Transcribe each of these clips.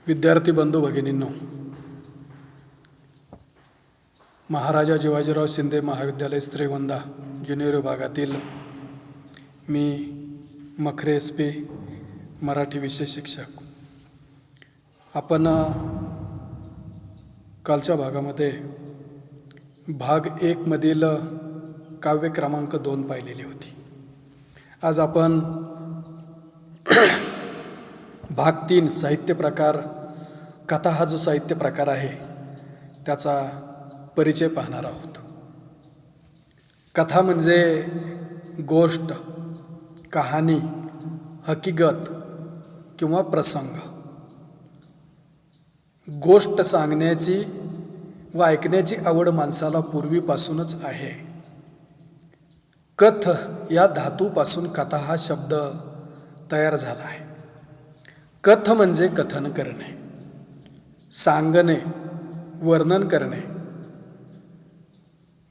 विद्यार्थी बंधू भगिनींनो, महाराजा जिवाजीराव शिंदे महाविद्यालय श्रीगोंदा ज्युनियर विभागातील मी मखरे SP मराठी विषय शिक्षक. आपण कालच्या भागामध्ये भाग 1 मधील काव्य क्रमांक 2 पाहिलेली होती. आज आपण भाग 3 साहित्य प्रकार कथा हा जो साहित्य प्रकार आहे त्याचा परिचय पाहणार आहोत. कथा म्हणजे गोष्ट, कहाणी, हकीकत किंवा प्रसंग. गोष्ट सांगण्याची व ऐकण्याची आवड माणसाला पूर्वीपासूनच आहे. कथ या धातूपासून कथा हा शब्द तयार झाला आहे. कथ म्हणजे कथन करणे, सांगणे, वर्णन करणे.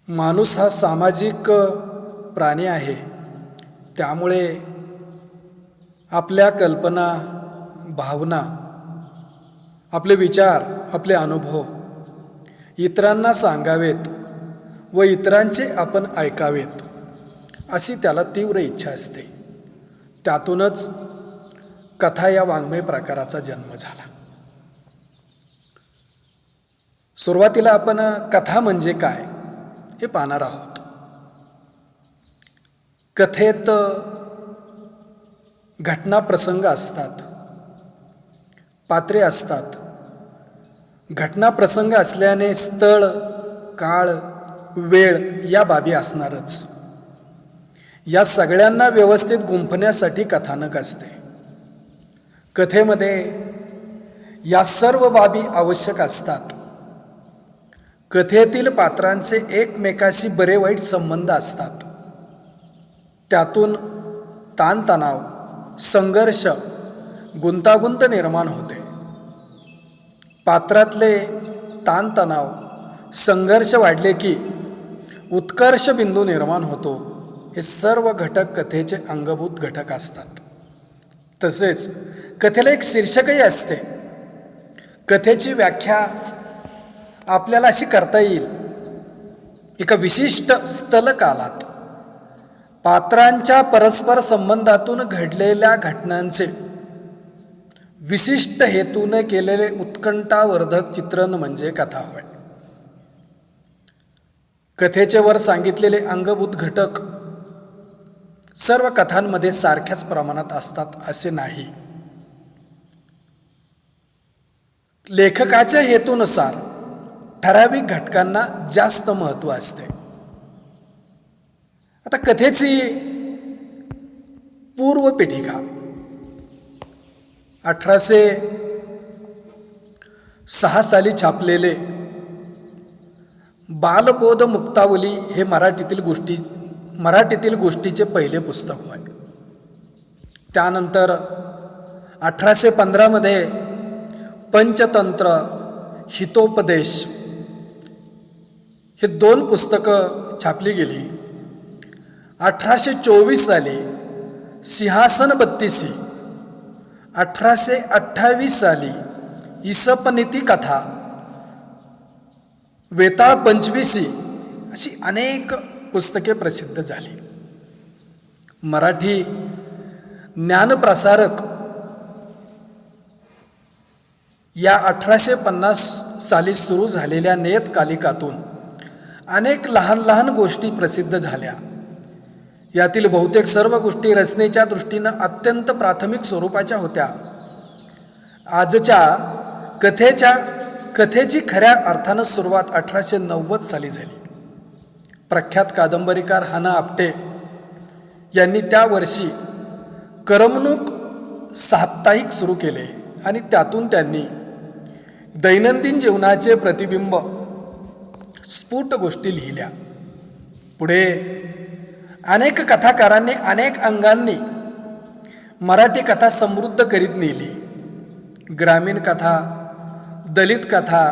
माणूस हा सामाजिक प्राणी आहे, त्यामुळे आपल्या कल्पना, भावना, आपले विचार, आपले अनुभव इतरांना सांगावेत व इतरांचे आपण ऐकावेत अशी त्याला तीव्र इच्छा असते. त्यातूनच कथा या वाङ्मय प्रकाराचा जन्म झाला. सुरुवातीला आपण कथा म्हणजे काय हे पाहणार आहोत. कथेत घटना प्रसंग असतात, पात्रे असतात. घटना प्रसंग असल्याने स्थळ, काळ, वेळ या बाबी असणारच. या सगळ्यांना व्यवस्थित गुंफण्यासाठी कथानक असते. कथेमध्ये या सर्व बाबी आवश्यक असतात. कथेतील पात्रांचे एकमेकाशी बरे वाईट संबंध असतात. त्यातून ताणतणाव, संघर्ष, गुंतागुंत निर्माण होते. पात्रातले ताणतणाव, संघर्ष वाढले की उत्कर्ष बिंदू निर्माण होतो. हे सर्व घटक कथेचे अंगभूत घटक असतात. तसेच कथेला एक शीर्षकही असते. कथेची व्याख्या आपल्याला अशी करता येईल, एका विशिष्ट स्थलकालात पात्रांच्या परस्पर संबंधातून घडलेल्या घटनांचे विशिष्ट हेतूने केलेले उत्कंठावर्धक चित्रण म्हणजे कथा होय. कथेचे वर सांगितलेले अंगभूत घटक सर्व कथांमध्ये सारख्याच प्रमाणात असतात असे नाही. लेखकाच्या हेतूनुसार ठराविक घटकांना जास्त महत्त्व असते. आता कथेची पूर्वपीठिका 1806 साली छापलेले बालबोध मुक्तावली हे मराठीतील गोष्टीचे पहिले पुस्तक होय. त्यानंतर 1815 मध्ये पंचतंत्र, हितोपदेश हे 2 पुस्तकं छापली गेली. 1824 साली सिंहासन बत्तीसी, 1828 साली ईसपनीती कथा, वेताळ पंचवीसी अशी अनेक पुस्तके प्रसिद्ध झाली. मराठी ज्ञानप्रसारक या 1850 साली सुरू झालेल्या नियतकालिकातून अनेक लहान लहान गोष्टी प्रसिद्ध झाल्या. यातील बहुतेक सर्व गोष्टी रचनेच्या दृष्टीनं अत्यंत प्राथमिक स्वरूपाच्या होत्या. आजच्या कथेची खऱ्या अर्थानं सुरुवात 1890 साली झाली. प्रख्यात कादंबरीकार ह. न. आपटे यांनी त्या वर्षी करमणूक साप्ताहिक सुरू केले आणि त्यातून त्यांनी दैनंदिन जीवनाचे प्रतिबिंब स्फुट गोष्टी लिहिल्या. पुढे अनेक कथाकारांनी अनेक अंगांनी मराठी कथा समृद्ध करीत नेली. ग्रामीण कथा, दलित कथा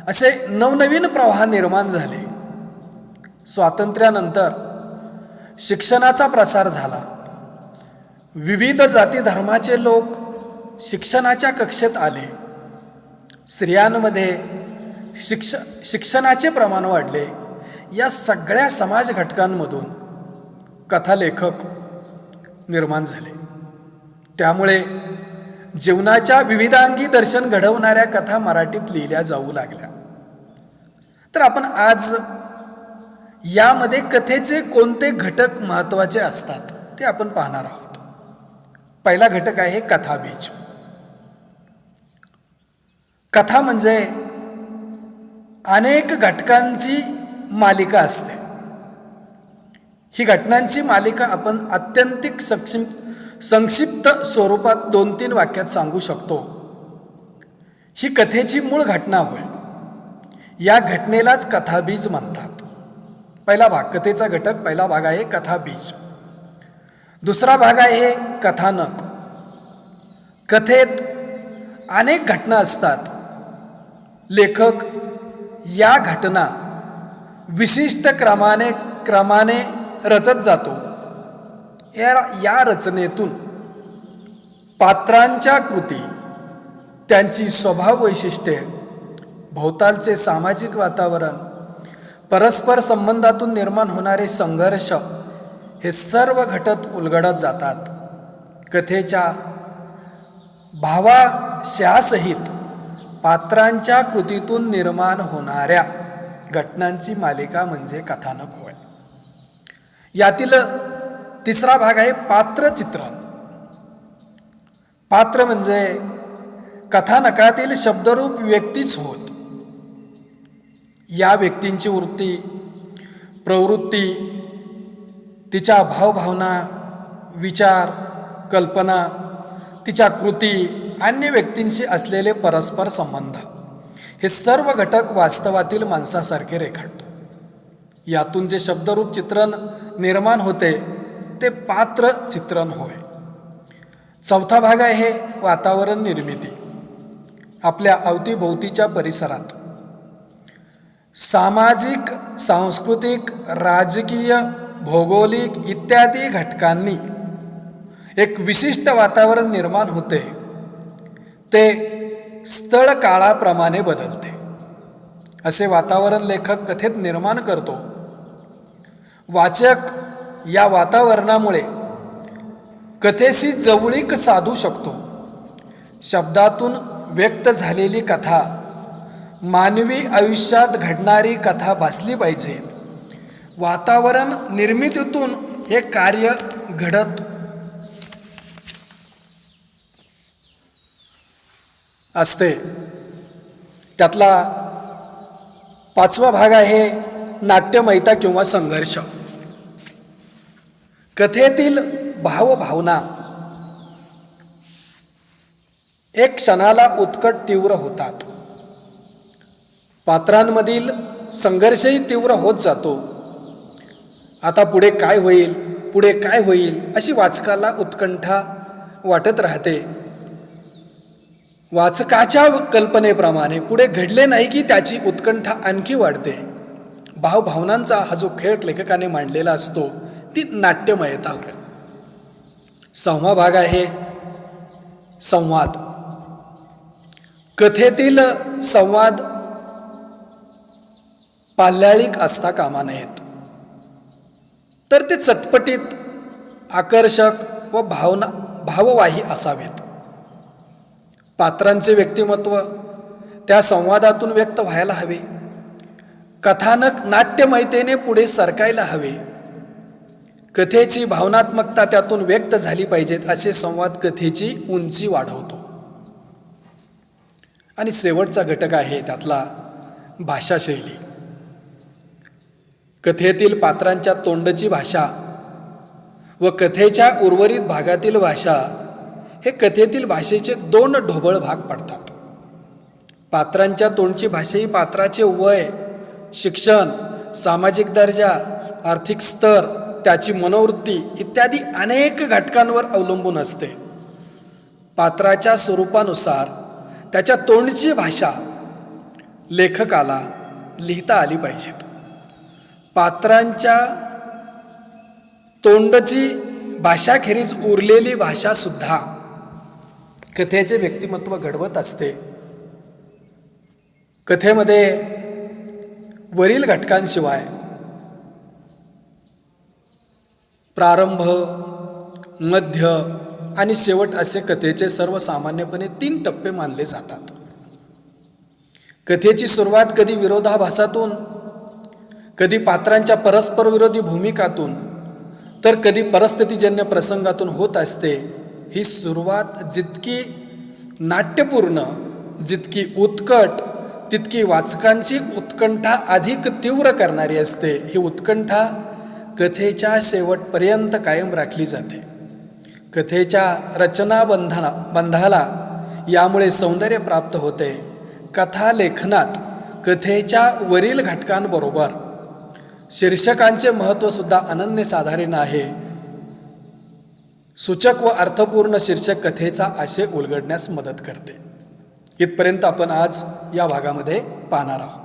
असे नवनवीन प्रवाह निर्माण झाले. स्वातंत्र्यानंतर शिक्षणाचा प्रसार झाला. विविध जाती धर्माचे लोक शिक्षणाच्या कक्षेत आले, स्त्रियांमध्ये शिक्षणाचे प्रमाण वाढले, या सगळ्या समाज घटकांमधून कथालेखक निर्माण झाले. त्यामुळे जीवनाच्या विविधांगी दर्शन घडवणाऱ्या कथा मराठीत लिहिल्या जाऊ लागल्या. तर आपण आज यामध्ये कथेचे कोणते घटक महत्त्वाचे असतात ते आपण पाहणार आहोत. पहिला घटक आहे कथाबीज. कथा म्हणजे अनेक घटकांची मालिका असते. ही घटनांची मालिका आपण अत्यंतिक संक्षिप्त स्वरूपात 2-3 वाक्यात सांगू शकतो. ही कथेची मूळ घटना होय. या घटनेलाच कथाबीज म्हणतात. पहिला भाग, कथेचा घटक पहिला भाग आहे कथाबीज. दुसरा भाग आहे कथानक. कथेत अनेक घटना असतात. लेखक या घटना विशिष्ट क्रमाने रचत जातो. या रचनेतून पात्रांच्या कृती, त्यांची स्वभाव वैशिष्ट्ये, भोवतालचे सामाजिक वातावरण, परस्पर संबंधातून निर्माण होणारे संघर्ष हे सर्व घटक उलगडत जातात. कथेच्या भावाशयासहित पात्रांच्या कृतीतून निर्माण होणाऱ्या घटनांची मालिका म्हणजे कथानक होय. यातील तिसरा भाग आहे पात्रचित्रण. पात्र म्हणजे कथानकातील शब्दरूप व्यक्तीच होत. या व्यक्तींची वृत्ती, प्रवृत्ती, तिच्या भावभावना, विचार, कल्पना, तिच्या कृती, अन्य व्यक्तींशी असलेले परस्पर संबंध हे सर्व घटक वास्तवातील माणसासारखे रेखाटतो. यातून जे शब्दरूप चित्रण निर्माण होते ते पात्र चित्रण होय. चौथा भाग आहे वातावरण निर्मिती. आपल्या अवतीभोवतीच्या परिसरात सामाजिक, सांस्कृतिक, राजकीय, भौगोलिक इत्यादी घटकांनी एक विशिष्ट वातावरण निर्माण होते. ते स्थळ काळाप्रमाणे बदलते. असे वातावरण लेखक कथेत निर्माण करतो. वाचक या वातावरणामुळे कथेशी जवळीक साधू शकतो. शब्दातून व्यक्त झालेली कथा मानवी आयुष्यात घडणारी कथा भासली पाहिजे. वातावरण निर्मितीतून हे कार्य घडत असते. त्यातला पाचवा भाग आहे नाट्यमयता किंवा संघर्ष. कथेतील भावभावना एक क्षणाला उत्कट तीव्र होतात. पात्रांमधील संघर्षही तीव्र होत जातो. आता पुढे काय होईल, पुढे काय होईल अशी वाचकाला उत्कंठा वाटत राहते. वाचकाच्या कल्पनेप्रमाणे पुढे घडले नाही की त्याची उत्कंठा आणखी वाढते. भावभावनांचा हा जो खेळ लेखकाने मांडलेला असतो ती नाट्यमयता होय. सहावा भाग आहे संवाद. कथेतील संवाद पाल्याळिक असता कामा नयेत, तर ते चटपटीत, आकर्षक व भाववाही असावेत. पात्रांचे व्यक्तिमत्व त्या संवादातून व्यक्त व्हायला हवे. कथानक नाट्यमयतेने पुढे सरकायला हवे. कथेची भावनात्मकता त्यातून व्यक्त झाली पाहिजेत. असे संवाद कथेची उंची वाढवतो. आणि शेवटचा घटक आहे त्यातला भाषाशैली. कथेतील पात्रांच्या तोंडची भाषा व कथेच्या उर्वरित भागातील भाषा हे कथेतील भाषेचे 2 ढोबळ भाग पडतात. पात्रांच्या तोंडची भाषा ही पात्राचे वय, शिक्षण, सामाजिक दर्जा, आर्थिक स्तर, त्याची मनोवृत्ती इत्यादी अनेक घटकांवर अवलंबून असते. पात्राच्या स्वरूपानुसार त्याच्या तोंडची भाषा लेखकाला लिहिता आली पाहिजेत. पात्रांच्या तोंडची भाषाखेरीज उरलेली भाषा सुद्धा कथेचे व्यक्तिमत्व घडवत असते. कथेमध्ये वरील घटकांशिवाय प्रारंभ, मध्य आणि शेवट असे कथेचे सर्वसामान्यपणे 3 टप्पे मानले जातात. कथेची सुरुवात कधी विरोधाभासातून, कधी पात्रांच्या परस्पर विरोधी भूमिकातून, तर कधी परिस्थितीजन्य प्रसंगातून होत असते. ही सुरुवात जितकी नाट्यपूर्ण, जितकी उत्कट, तितकी वाचकांची उत्कंठा अधिक तीव्र करणारी असते. ही उत्कंठा कथेच्या शेवटपर्यंत कायम राखली जाते. कथेच्या रचनाबंधाला यामुळे सौंदर्य प्राप्त होते. कथालेखनात कथेच्या वरील घटकांबरोबर शीर्षकांचे महत्त्वसुद्धा अनन्यसाधारण आहे. सूचक व अर्थपूर्ण शीर्षक कथेचा आशय उलगडण्यास मदत करते. इथपर्यंत आपण आज या भागामध्ये पाहणार आहोत.